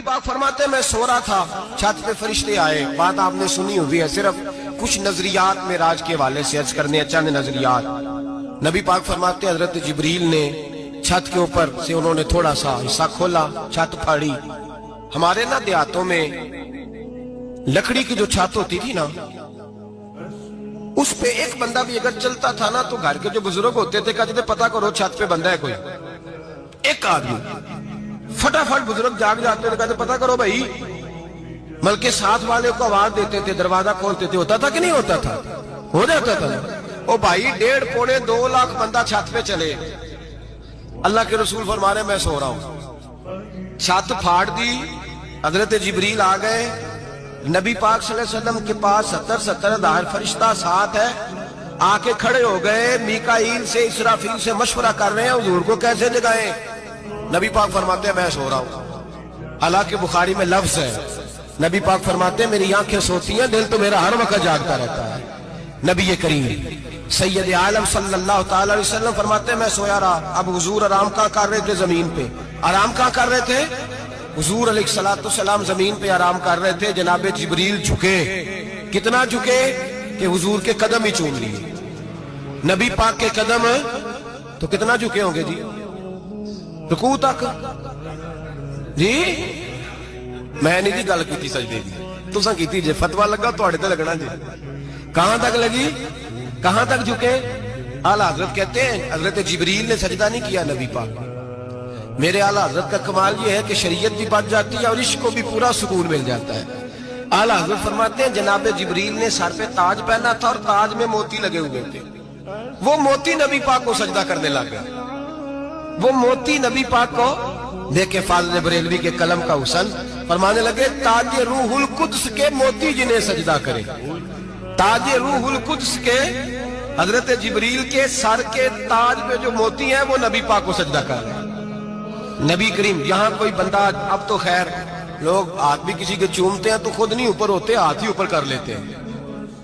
نبی پاک فرماتے ہیں میں سو رہا تھا، چھت پہ فرشتے آئے. بات آپ نے سنی ہوئی ہے، صرف کچھ نظریات معراج کے حوالے سے عرض کرنے ہیں، چند نظریات. نبی پاک فرماتے ہیں حضرت جبریل نے چھت کے اوپر سے انہوں نے تھوڑا سا حصہ کھولا، چھت پھاڑی. ہمارے نا دیہاتوں میں لکڑی کی جو چھت ہوتی تھی نا، اس پہ ایک بندہ بھی اگر چلتا تھا نا تو گھر کے جو بزرگ ہوتے تھے کہتے تھے پتہ کرو چھت پہ بندہ ہے کوئی. ایک آدمی فٹافٹ بزرگ جاگ جاتے تھے، کہتے پتہ کرو بھائی. بلکہ ساتھ والے کو آواز دیتے تھے، دروازہ کھولتے تھے. ہوتا تھا کہ نہیں ہوتا تھا؟ ہو جاتا تھا. او بھائی 1.5 پونے 2 لاکھ بندہ چھت پہ چلے، اللہ کے رسول فرما رہے میں سو رہا ہوں. چھت پھاڑ دی، حضرت جبریل آ گئے. نبی پاک صلی اللہ علیہ وسلم کے پاس 70 ہزار فرشتہ ساتھ ہے، آ کے کھڑے ہو گئے. میکائیل سے اسرافیل سے مشورہ کر رہے ہیں حضور کو کیسے جگائیں. نبی پاک فرماتے ہیں میں سو رہا ہوں. حالانکہ بخاری میں لفظ ہے، نبی پاک فرماتے ہیں میری آنکھیں سوتی ہیں، دل تو میرا ہر وقت جاگتا رہتا ہے. نبی کریم سید عالم صلی اللہ تعالی علیہ وسلم فرماتے ہیں میں سویا رہا. اب حضور آرام کہاں کر رہے تھے؟ زمین پہ. آرام کہاں کر رہے تھے؟ حضور علیہ السلام زمین پہ آرام کر رہے تھے. جناب جبریل جھکے. کتنا جھکے کہ حضور کے قدم ہی چوم لیے. نبی پاک کے قدم تو کتنا جھکے ہوں گے جی؟ رکوع تک. جی میں نہیں جی گل کی سجدے دی، تساں کیتی جے. فتویٰ لگا تواڈے تے لگنا جی. کہاں تک لگی؟ کہاں تک جھکے؟ اعلیٰ حضرت کہتے ہیں حضرت جبریل نے سجدہ نہیں کیا نبی پاک. میرے اعلیٰ حضرت کا کمال یہ ہے کہ شریعت بھی بچ جاتی ہے اور عشق کو بھی پورا سکون مل جاتا ہے. اعلیٰ حضرت فرماتے ہیں جناب جبریل نے سر پہ تاج پہنا تھا اور تاج میں موتی لگے ہوئے تھے. وہ موتی نبی پاک کو سجدہ کرنے لگا. وہ موتی نبی پاک کو دیکھے. فاضل بریلوی کے قلم کا حسن فرمانے لگے تاج روح القدس کے موتی جنہیں سجدہ کرے. تاج روح القدس کے حضرت جبریل کے سر کے تاج پہ جو موتی ہیں وہ نبی پاک کو سجدہ کر رہے ہیں. نبی کریم یہاں کوئی بندہ، اب تو خیر لوگ ہاتھ بھی کسی کے چومتے ہیں تو خود نہیں اوپر ہوتے، ہاتھ ہی اوپر کر لیتے ہیں.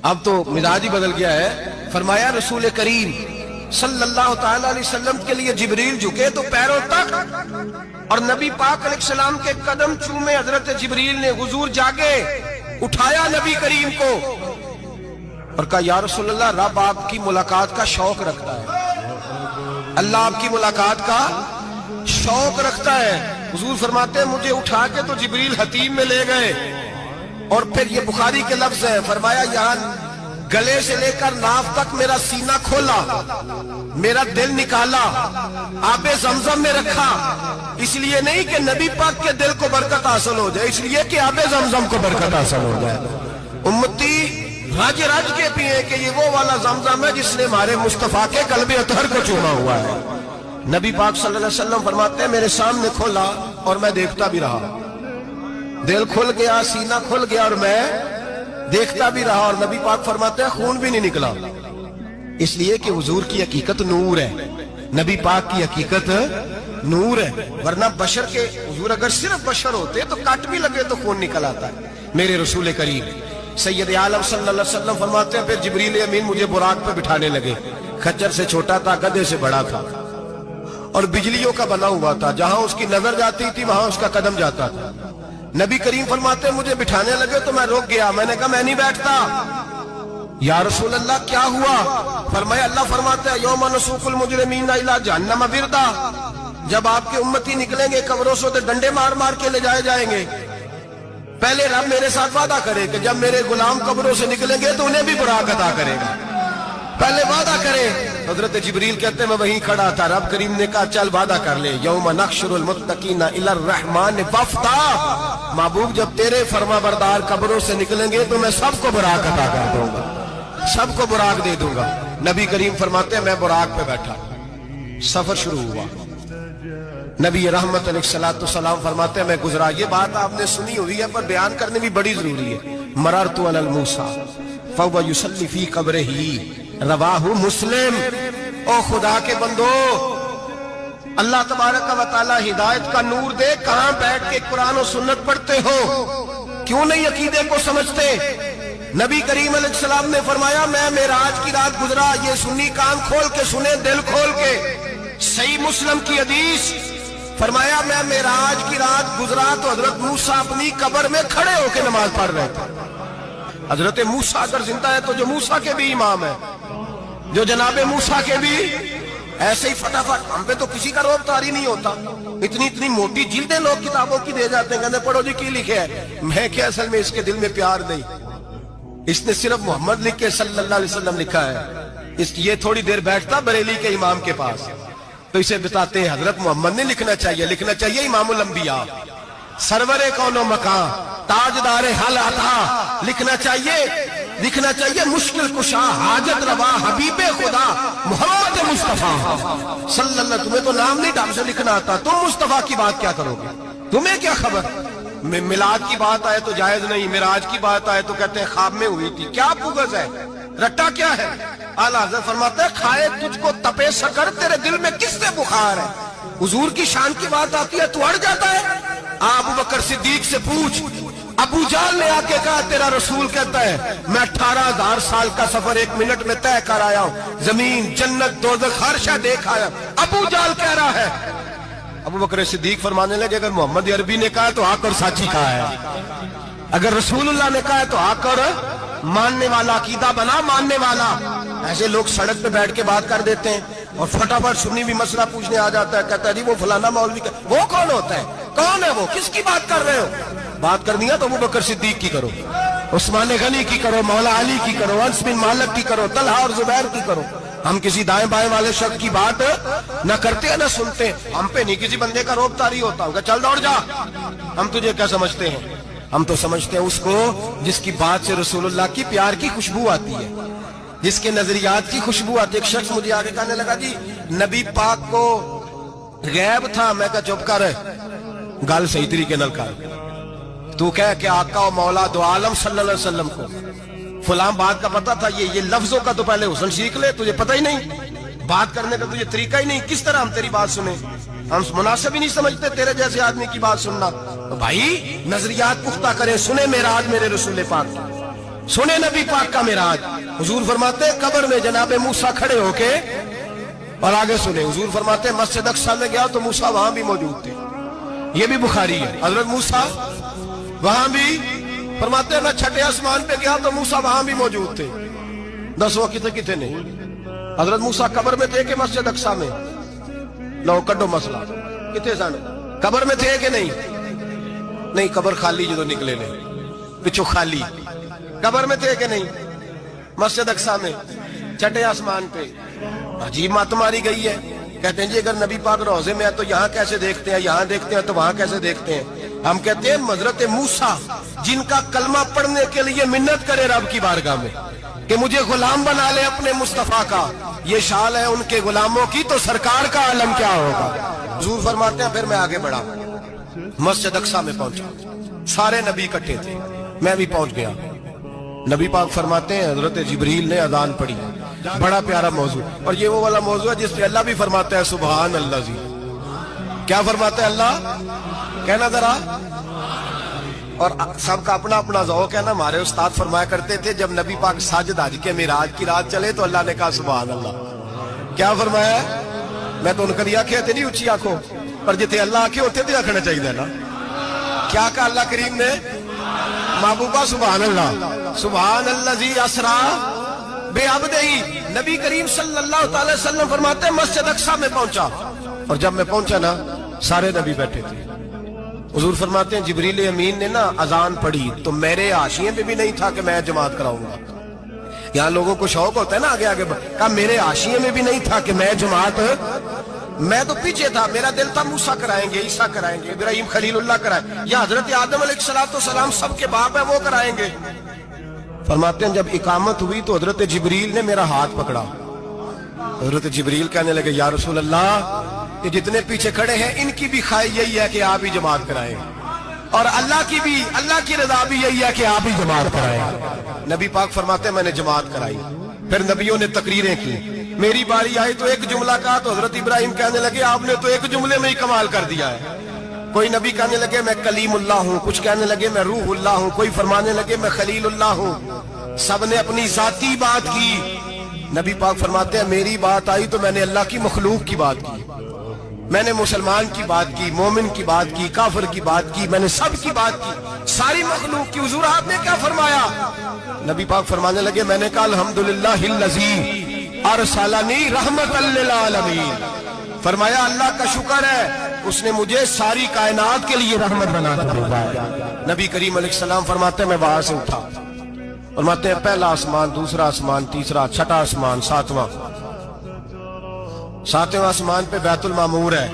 اب تو مزاج ہی بدل گیا ہے. فرمایا رسول کریم صلی اللہ تعالی علیہ وسلم کے لیے جبریل جھکے تو پیروں تک، اور نبی پاک علیہ السلام کے قدم چومے. حضرت جبریل نے حضور جاگے، اٹھایا نبی کریم کو اور کہا یا رسول اللہ رب آپ کی ملاقات کا شوق رکھتا ہے، اللہ آپ کی ملاقات کا شوق رکھتا ہے. حضور فرماتے ہیں مجھے اٹھا کے تو جبریل حتیم میں لے گئے. اور پھر یہ بخاری کے لفظ ہے، فرمایا یہاں گلے سے لے کر ناف تک میرا سینہ کھولا، میرا دل نکالا، آب زمزم میں رکھا. اس لیے نہیں کہ نبی پاک کے دل کو برکت حاصل ہو جائے، اس لیے کہ آب زمزم کو برکت حاصل ہو جائے. امتی رج رج کے پیئے کہ یہ وہ والا زمزم ہے جس نے ہمارے مصطفیٰ کے قلب اطہر کو چوما ہوا ہے. نبی پاک صلی اللہ علیہ وسلم فرماتے ہیں میرے سامنے کھولا اور میں دیکھتا بھی رہا. دل کھل گیا، سینہ کھل گیا اور میں دیکھتا بھی رہا. اور نبی پاک فرماتے ہیں خون بھی نہیں نکلا، اس لیے کہ حضور کی حقیقت نور ہے، نبی پاک کی حقیقت نور ہے. ورنہ بشر کے حضور اگر صرف بشر ہوتے تو کٹ بھی لگے تو خون نکل آتا ہے. میرے رسول کریم سید عالم صلی اللہ علیہ وسلم فرماتے ہیں پھر جبریل امین مجھے براق پہ بٹھانے لگے. خچر سے چھوٹا تھا، گدھے سے بڑا تھا اور بجلیوں کا بنا ہوا تھا. جہاں اس کی نظر جاتی تھی وہاں اس کا قدم جاتا تھا. نبی کریم فرماتے ہیں مجھے بٹھانے لگے تو میں رک گیا. میں نے کہا میں نہیں بیٹھتا. یا رسول اللہ کیا ہوا؟ فرمایا اللہ فرماتا ہے یوم نسوق المجرمین الی جہنم وردا. جب آپ کے امتی نکلیں گے قبروں سے تو ڈنڈے مار مار کے لے جائے جائیں گے. پہلے رب میرے ساتھ وعدہ کرے کہ جب میرے غلام قبروں سے نکلیں گے تو انہیں بھی براق عطا کرے گا. پہلے وعدہ کرے. حضرت جبریل کہتے ہیں میں وہیں کھڑا تھا. رب کریم نے کہا چل وعدہ کر لے یوم نحشر المتقین الی الرحمن وفدا. محبوب جب تیرے فرما بردار قبروں سے نکلیں گے تو میں سب کو براق عطا کر دوں گا، سب کو براق دے دوں گا. نبی کریم فرماتے ہیں میں براق پہ بیٹھا، سفر شروع ہوا. نبی رحمت علیہ السلام فرماتے ہیں میں گزرا. یہ بات آپ نے سنی ہوئی ہے پر بیان کرنے بھی بڑی ضروری ہے. مررت علی الموسیٰ فہو یصلی فی قبرہ رواہ مسلم. او خدا کے بندو، اللہ تبارک و تعالی ہدایت کا نور دے. کہاں بیٹھ کے قرآن و سنت پڑھتے ہو؟ کیوں نہیں عقیدے کو سمجھتے؟ نبی کریم علیہ السلام نے فرمایا میں معراج کی رات گزرا. یہ سنی کان کھول کے سنے، دل کھول کے. صحیح مسلم کی حدیث فرمایا میں معراج کی رات گزرا تو حضرت موسیٰ اپنی قبر میں کھڑے ہو کے نماز پڑھ رہے تھے. حضرت موسیٰ اگر زندہ ہے تو جو موسیٰ کے بھی امام ہے، جو جناب موسیٰ کے بھی ایسے ہی فٹافٹ. ہم پہ تو کسی کا روب طاری نہیں ہوتا. اتنی موٹی جلدیں لوگ کتابوں کی دے جاتے ہیں، کہتے ہیں پڑھو جی کی لکھے ہے. میں کیا اصل میں اس کے دل میں پیار نہیں، اس نے صرف محمد لکھ کے صلی اللہ علیہ وسلم لکھا ہے. یہ تھوڑی دیر بیٹھتا بریلی کے امام کے پاس تو اسے بتاتے ہیں حضرت محمد نے لکھنا چاہیے امام الانبیاء، سرور کون و مکان، تاجدار حل عطا. لکھنا چاہیے مشکل کشا، حاجت روا، حبیب خدا محمد مصطفیٰ صلی اللہ. تمہیں تو نام نہیں ڈھنگ سے لکھنا آتا، تم مصطفیٰ کی بات کیا کرو گے؟ تمہیں کیا خبر؟ میلاد کی بات آئے تو جائز نہیں، معراج کی بات آئے تو کہتے ہیں خواب میں ہوئی تھی. کیا پوگز ہے، رٹا کیا ہے؟ اعلیٰ حضرت فرماتے ہیں کھائے تجھ کو تپے سکر، تیرے دل میں کس سے بخار ہے؟ حضور کی شان کی بات آتی ہے تو اڑ جاتا ہے. ابو بکر صدیق سے پوچھ، ابو جہل نے آ کے کہا تیرا رسول کہتا ہے میں 18,000 سال کا سفر 1 منٹ میں طے کر آیا ہوں، زمین جنت دوزخ ہر شے دیکھ آیا. ابو جہل کہہ رہا ہے. ابو بکر صدیق فرمانے لگے اگر محمد عربی نے کہا تو آ کر سچی کہا ہے، اگر رسول اللہ نے کہا ہے تو آ کر ماننے والا، عقیدہ بنا ماننے والا. ایسے لوگ سڑک پہ بیٹھ کے بات کر دیتے ہیں اور فٹافٹ سنی بھی مسئلہ پوچھنے آ جاتا ہے، کہتا ہے جی وہ فلانا مولوی کا. وہ کون ہوتا ہے؟ کون ہے وہ؟ کس کی بات کر رہے ہو؟ بات کرنی ہے تو ابو بکر صدیق کی کرو، عثمان غنی کی کرو، مولا علی کی کرو، انس بن مالک کی کرو، طلحہ اور زبیر کی کرو. ہم کسی دائیں بائیں والے شخص کی بات نہ کرتے ہیں نہ سنتے ہیں. ہم پہ نہیں کسی بندے کا روب طاری ہوتا ہوگا چل دوڑ جا. ہم تجھے کیا سمجھتے ہیں؟ ہم تو سمجھتے ہیں اس کو جس کی بات سے رسول اللہ کی پیار کی خوشبو آتی ہے، جس کے نظریات کی خوشبو آتی ہے. ایک شخص مجھے آگے کہنے لگا جی نبی پاک کو غیب تھا. میں کہا چپ کر، گل صحیح طریقے نال کر. تو کہہ کہ آقا و مولا دو عالم صلی اللہ علیہ وسلم کو فلاں بات کا پتہ تھا. یہ لفظوں کا تو پہلے حسن سیکھ لے. تجھے پتہ ہی نہیں، بات کرنے کا تجھے طریقہ ہی نہیں. کس طرح ہم تیری بات سنیں؟ ہم مناسب ہی نہیں سمجھتے تیرے جیسے آدمی کی بات سننا. تو بھائی نظریات پختہ کریں. سنیں معراج میرے رسول پاک کی، سنیں نبی پاک کا معراج. حضور فرماتے ہیں قبر میں جناب موسیٰ کھڑے ہو کے، اور آگے سنیں حضور فرماتے ہیں مسجد اقصیٰ میں گیا تو موسیٰ وہاں بھی موجود تھے. یہ بھی بخاری ہے. حضرت موسیٰ وہاں بھی فرماتے ہیں میں چھٹے آسمان پہ گیا تو موسیٰ وہاں بھی موجود تھے. 10 وہ کتنے نہیں. حضرت موسیٰ قبر میں تھے کہ مسجد اقصیٰ میں؟ لو کڈو مسئلہ. کتنے سن قبر میں تھے کہ نہیں؟ قبر خالی جو نکلے لے پچھو خالی. قبر میں تھے کہ نہیں؟ مسجد اقصیٰ میں چھٹے آسمان پہ. عجیب مات ماری گئی ہے. کہتے ہیں جی اگر نبی پاک روضے میں ہے تو یہاں کیسے دیکھتے ہیں، یہاں دیکھتے ہیں تو وہاں کیسے دیکھتے ہیں؟ ہم کہتے ہیں حضرت موسیٰ جن کا کلمہ پڑھنے کے لیے منت کرے رب کی بارگاہ میں کہ مجھے غلام بنا لے اپنے مصطفیٰ کا، یہ شال ہے ان کے غلاموں کی، تو سرکار کا عالم کیا ہوگا؟ حضور فرماتے ہیں پھر میں آگے بڑھا، مسجد اقصیٰ میں پہنچا. سارے نبی اکٹھے تھے، میں بھی پہنچ گیا. نبی پاک فرماتے ہیں حضرت جبریل نے اذان پڑھی. بڑا پیارا موضوع، اور یہ وہ والا موضوع ہے جس پہ اللہ بھی فرماتا ہے سبحان اللہ. جی کیا فرماتا ہے اللہ؟ کہنا ذرا. اور سب کا اپنا اپنا ذوق ہے نا. ہمارے استاد فرمایا کرتے تھے جب نبی پاک ساجد حج کے معراج کی رات چلے تو اللہ نے کہا سبحان اللہ. کیا فرمایا؟ میں تو ان کری آنکھیں تھے نہیں اچھی آنکھوں پر جتنے اللہ آنکھیں ہوتے تھے آنکھنا چاہیے نا. کیا کہا اللہ کریم نے؟ محبوبہ سبحان اللہ. سبحان الذی اسرا بے عبدہی. نبی کریم صلی اللہ تعالی وسلم فرماتے ہیں مسجد اقصیٰ میں پہنچا، اور جب میں پہنچا نا سارے نبی بیٹھے تھے. حضور فرماتے ہیں جبریل امین نے نا اذان پڑھی تو میرے حاشیے میں بھی نہیں تھا کہ میں جماعت کراؤں گا. یہاں لوگوں کو شوق ہوتا ہے نا آگے آگے کہا میرے حاشیے میں بھی نہیں تھا کہ میں جماعت. میں تو پیچھے تھا، میرا دل تھا موسیٰ کرائیں گے، عیسیٰ کرائیں گے، ابراہیم خلیل اللہ کرائیں، یا حضرت آدم علیہ السلام سب کے باپ ہیں وہ کرائیں گے. فرماتے ہیں جب اقامت ہوئی تو حضرت جبریل نے میرا ہاتھ پکڑا. حضرت جبریل کہنے لگے یا رسول اللہ یہ جتنے پیچھے کھڑے ہیں ان کی بھی خواہش یہی ہے کہ آپ ہی جماعت کرائیں، اور اللہ کی رضا بھی یہی ہے کہ آپ ہی جماعت کرائیں. نبی پاک فرماتے ہیں میں نے جماعت کرائی. پھر نبیوں نے تقریریں کی. میری باری آئی تو ایک جملہ کہا تو حضرت ابراہیم کہنے لگے آپ نے تو ایک جملے میں ہی کمال کر دیا ہے. کوئی نبی کہنے لگے میں کلیم اللہ ہوں، کچھ کہنے لگے میں روح اللہ ہوں، کوئی فرمانے لگے میں خلیل اللہ ہوں. سب نے اپنی ذاتی بات کی. نبی پاک فرماتے ہیں میری بات آئی تو میں نے اللہ کی مخلوق کی بات کی. میں نے مسلمان کی بات کی، مومن کی بات کی، کافر کی بات کی، میں نے سب کی بات کی، ساری مخلوق کی۔ حضور آپ نے کیا فرمایا؟ نبی پاک فرمانے لگے، میں نے کہا الحمدللہ الذی ارسلنی رحمت للعالمین۔ فرمایا اللہ کا شکر ہے اس نے مجھے ساری کائنات کے لیے رحمت بنا کر بھیجا ہے۔ نبی کریم علیہ السلام فرماتے ہیں میں وہاں سے اٹھا، فرماتے ہیں پہلا آسمان، دوسرا آسمان، تیسرا، چھٹا آسمان، ساتواں آسمان پہ بیت المعمور ہے،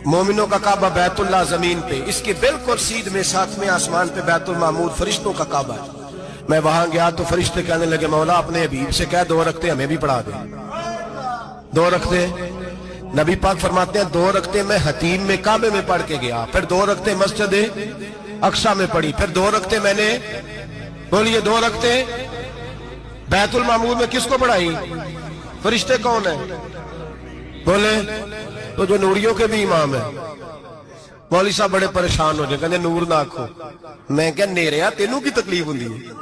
مومنوں کا کعبہ بیت اللہ زمین پہ، اس کے بالکل سیدھ میں 7ویں آسمان پہ بیت المعمور فرشتوں کا کعبہ ہے۔ میں وہاں گیا تو فرشتے کہنے لگے مولا اپنے حبیب سے کہہ 2 رکعتیں ہمیں بھی پڑھا دے۔ 2 رکعتیں نبی پاک فرماتے ہیں 2 رکعتیں میں حتیم میں کعبے میں پڑھ کے گیا، پھر 2 رکعتیں مسجد اقصی میں پڑھی، پھر 2 رکعتیں میں نے بولیے 2 رکعتیں بیت المعمور میں کس کو پڑھائی؟ فرشتے کون ہیں؟ بولے تو جو نوریوں کے بھی امام ہیں۔ مولوی صاحب بڑے پریشان ہو جائے، کہنے نور نہ آکھو۔ میں کہ نیریا تینوں کی تکلیف ہوندی ہے،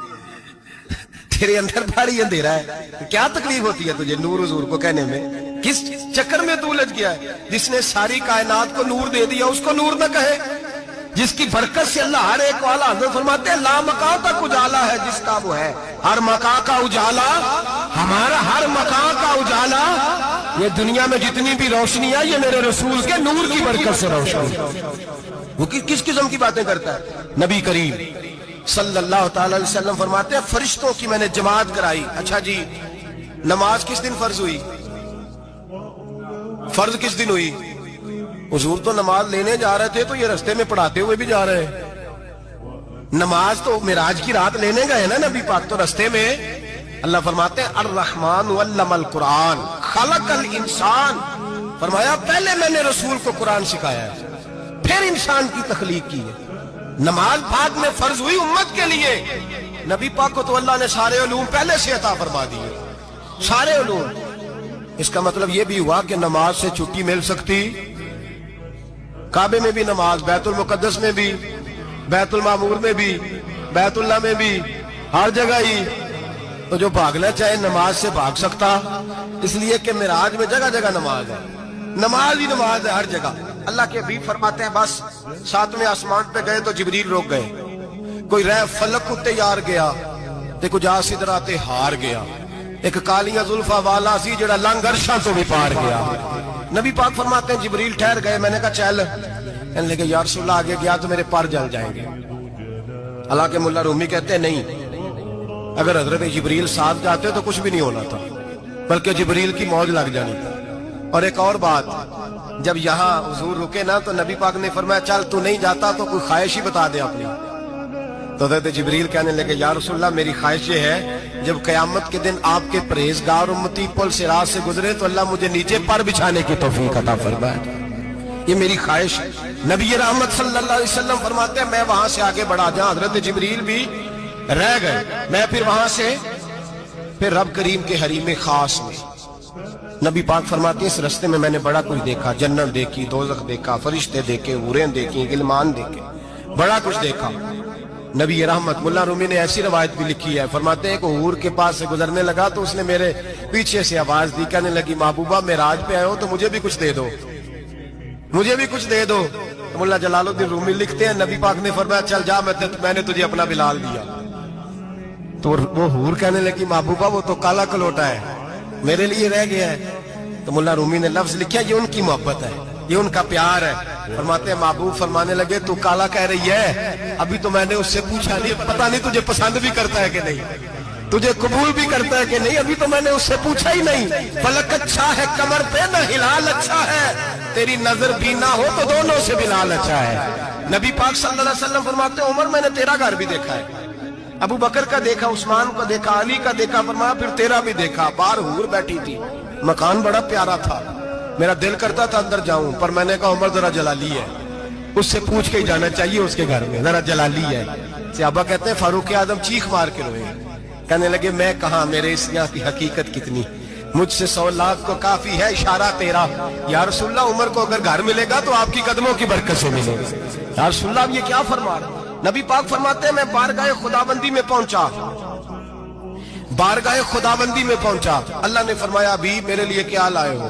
تیرے اندر بھاری اندھیرا ہے، کیا تکلیف ہوتی ہے تجھے نور حضور کو کہنے میں؟ کس چکر میں تو الجھ گیا ہے؟ جس نے ساری کائنات کو نور دے دیا اس کو نور نہ کہے؟ جس کی برکت سے اللہ ہر ایک والا، حضرت فرماتے ہیں لا مکان تک اجالا ہے جس کا وہ ہے، ہر مکان کا اجالا ہمارا، ہر مکان کا اجالا، یہ دنیا میں جتنی بھی روشنی ہے یہ میرے رسول کے نور کی برکت سے روشنی۔ وہ کس قسم کی باتیں کرتا ہے؟ نبی کریم صلی اللہ تعالی علیہ وسلم فرماتے ہیں فرشتوں کی میں نے جماعت کرائی۔ اچھا جی نماز کس دن فرض ہوئی؟ فرض کس دن ہوئی؟ حضور تو نماز لینے جا رہے تھے تو یہ رستے میں پڑھاتے ہوئے بھی جا رہے ہیں۔ نماز تو معراج کی رات لینے گئے نا نبی پاک، تو رستے میں اللہ فرماتے ہیں الرحمن علم القرآن خلق الانسان، فرمایا پہلے میں نے رسول کو قرآن سکھایا ہے پھر انسان کی تخلیق کی ہے۔ نماز پاک میں فرض ہوئی امت کے لیے، نبی پاک کو تو اللہ نے سارے علوم پہلے سے عطا فرما دیے، سارے علوم۔ اس کا مطلب یہ بھی ہوا کہ نماز سے چھٹی مل سکتی، کعبے میں بھی نماز، بیت المقدس میں بھی، بیت المعمور میں بھی، بیت اللہ میں بھی، ہر جگہ ہی۔ تو جو بھاگنا چاہے نماز سے بھاگ سکتا، اس لیے کہ معراج میں جگہ جگہ نماز ہے، نماز ہی نماز ہے ہر جگہ۔ اللہ کے حبیب فرماتے ہیں بس 7ویں آسمان پہ گئے تو جبریل روک گئے، کوئی رہ فلک کو تیار گیا تے کچھ سدراتے ہار گیا، ایک کالیاں زلفا والا سی جڑا لنگ عرشاں تو بھی پار گیا۔ نبی پاک فرماتے ہیں جبریل ٹھہر گئے، میں نے کہا چل، کہنے لگے یا رسول اللہ آگے گیا تو میرے پر جل جائیں گے۔ حالانکہ ملا رومی کہتے ہیں نہیں، اگر حضرت جبریل ساتھ جاتے تو کچھ بھی نہیں ہونا تھا، بلکہ جبریل کی موج لگ جانی تھی۔ اور ایک اور بات، جب یہاں حضور رکے نا تو نبی پاک نے فرمایا چل تو نہیں جاتا تو کوئی خواہش ہی بتا دے اپنی۔ تو حضرت جبریل کہنے لگے یا رسول اللہ میری خواہش یہ ہے جب قیامت کے دن آپ کے پرہیزگار امتی پل صراط سے گزرے تو اللہ مجھے نیچے پر بچھانے کی توفیق عطا فرمائے، یہ میری خواہش۔ نبی رحمت صلی اللہ علیہ وسلم فرماتے ہیں میں وہاں سے آگے بڑھا جہاں حضرت جبریل بھی رہ گئے، میں پھر وہاں سے پھر رب کریم کے حریم خاص میں۔ نبی پاک فرماتے ہیں اس رستے میں نے بڑا کچھ دیکھا، جنت دیکھی، دوزخ دیکھا، فرشتے دیکھے، حوریں دیکھی، غلمان دیکھے، بڑا کچھ دیکھا۔ نبی رحمت ملا رومی نے ایسی روایت بھی لکھی ہے، فرماتے ہیں کہ حور کے پاس سے گزرنے لگا تو اس نے میرے پیچھے سے آواز دی، کہنے لگی محبوبہ معراج پہ آئے ہو تو مجھے بھی کچھ دے دو، مجھے بھی کچھ دے دو۔ ملا جلال الدین رومی لکھتے ہیں نبی پاک نے فرمایا چل جا میں نے تجھے اپنا بلال دیا۔ تو وہ حور کہنے لگی محبوبہ وہ تو کالا کلوٹا ہے، میرے لیے رہ گیا ہے۔ تو ملا رومی نے لفظ لکھا یہ ان کی محبت ہے، یہ ان کا پیار ہے۔ فرماتے ہیں محبوب فرمانے لگے تو کالا کہہ رہی ہے، ابھی تو میں نے اس سے پوچھا نہیں، پتہ نہیں تجھے پسند بھی کرتا ہے کہ نہیں، تجھے قبول بھی کرتا ہے کہ نہیں، ابھی تو میں نے اس سے پوچھا ہی نہیں۔ فلک اچھا ہے کمر پہ نہ ہلال اچھا ہے، تیری نظر بھی نہ ہو تو دونوں سے بلال اچھا ہے۔ نبی پاک صلی اللہ علیہ وسلم فرماتے ہیں عمر میں نے تیرا گھر بھی دیکھا ہے، ابو بکر کا دیکھا، عثمان کا دیکھا، علی کا دیکھا، فرمایا پھر تیرا بھی دیکھا۔ باہر حور بیٹھی تھی، مکان بڑا پیارا تھا، میرا دل کرتا تھا اندر جاؤں، پر میں نے کہا عمر ذرا جلالی ہے، اس سے پوچھ کے ہی جانا چاہیے اس کے گھر میں، ذرا جلالی ہے۔ صحابہ کہتے ہیں فاروق اعظم چیخ مار کے روئے، کہنے لگے میں کہاں، میرے اس یہاں کی حقیقت کتنی، مجھ سے 100 لاکھ کو کافی ہے اشارہ تیرا۔ یا رسول اللہ عمر کو اگر گھر ملے گا تو آپ کی قدموں کی برکت سے ملے گا۔ یا رسول اللہ اب یہ کیا فرما رہے؟ نبی پاک فرماتے ہیں میں بارگاہ خداوندی میں پہنچا، بارگاہ خداوندی میں پہنچا، اللہ نے فرمایا ابھی میرے لیے کیا لائے ہو؟